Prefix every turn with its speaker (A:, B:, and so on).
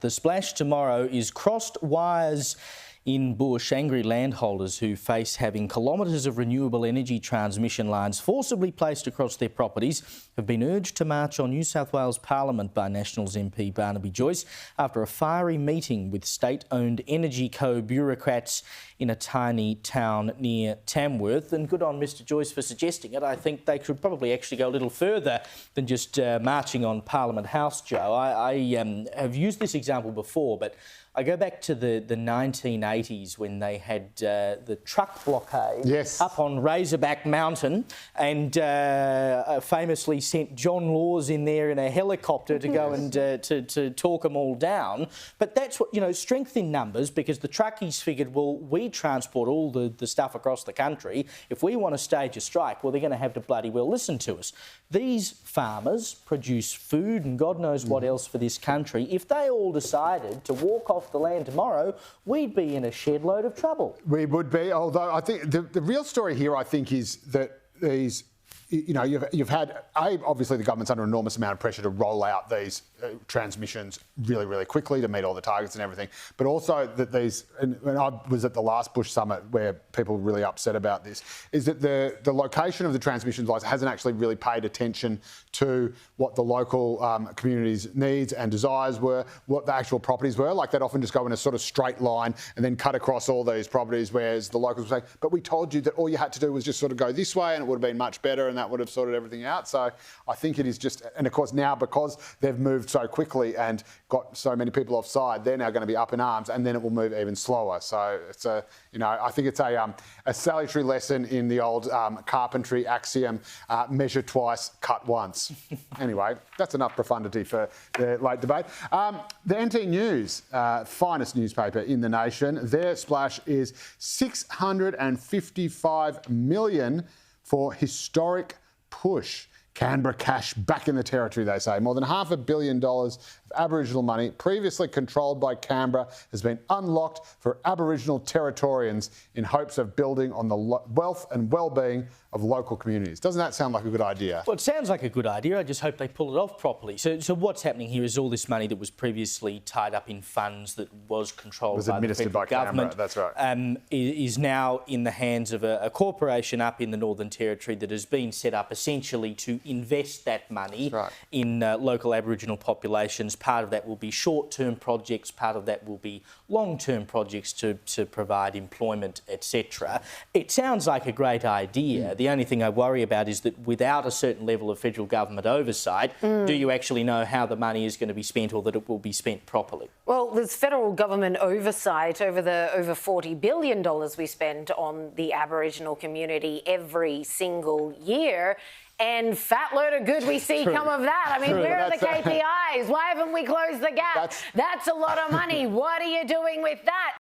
A: The splash tomorrow is crossed wires in bush. Angry landholders who face having kilometres of renewable energy transmission lines forcibly placed across their properties have been urged to march on New South Wales Parliament by Nationals MP Barnaby Joyce after a fiery meeting with state-owned Energy Co bureaucrats in a tiny town near Tamworth. And good on Mr Joyce for suggesting it. I think they could probably actually go a little further than just marching on Parliament House, Joe. I have used this example before, but I go back to the 1980s when they had the truck blockade up on Razorback Mountain and famously sent John Laws in there in a helicopter to go and to talk them all down. But that's what, you know, strength in numbers, because the truckies figured, well, we transport all the stuff across the country. If we want to stage a strike, well, they're going to have to bloody well listen to us. These farmers produce food and God knows what else for this country. If they all decided to walk off the land tomorrow, we'd be in a shed load of trouble.
B: We would be, although I think the real story here, I think, is that these, you know, you've had, obviously the government's under an enormous amount of pressure to roll out these transmissions really, really quickly to meet all the targets and everything, but also that these, and I was at the last Bush Summit where people were really upset about this, is that the location of the transmission lines hasn't actually really paid attention to what the local community's needs and desires were, what the actual properties were. Like, they'd often just go in a sort of straight line and then cut across all these properties, whereas the locals would say, but we told you that all you had to do was just sort of go this way and it would have been much better and that would have sorted everything out. So I think it is just, and of course now because they've moved so quickly and got so many people offside, they're now going to be up in arms, and then it will move even slower. So it's a, you know, I think it's a salutary lesson in the old carpentry axiom: measure twice, cut once. Anyway, that's enough profundity for the late debate. The NT News, finest newspaper in the nation, their splash is $655 million for historic push. Canberra cash back in the territory, they say. More than $500 million of Aboriginal money previously controlled by Canberra has been unlocked for Aboriginal Territorians in hopes of building on the wealth and well-being of local communities. Doesn't that sound like a good idea?
A: Well, it sounds like a good idea. I just hope they pull it off properly. So what's happening here is all this money that was previously tied up in funds that was controlled by the federal government,
B: that's right,
A: is now in the hands of a corporation up in the Northern Territory that has been set up essentially to invest that money in local Aboriginal populations. Part of that will be short-term projects, part of that will be long-term projects to provide employment, etc. It sounds like a great idea. The only thing I worry about is that without a certain level of federal government oversight, do you actually know how the money is going to be spent, or that it will be spent properly?
C: Well, there's federal government oversight over the over $40 billion we spend on the Aboriginal community every single year. And fat load of good we see come of that. I mean, where are the KPIs? Why haven't we closed the gap? That's a lot of money. What are you doing with that?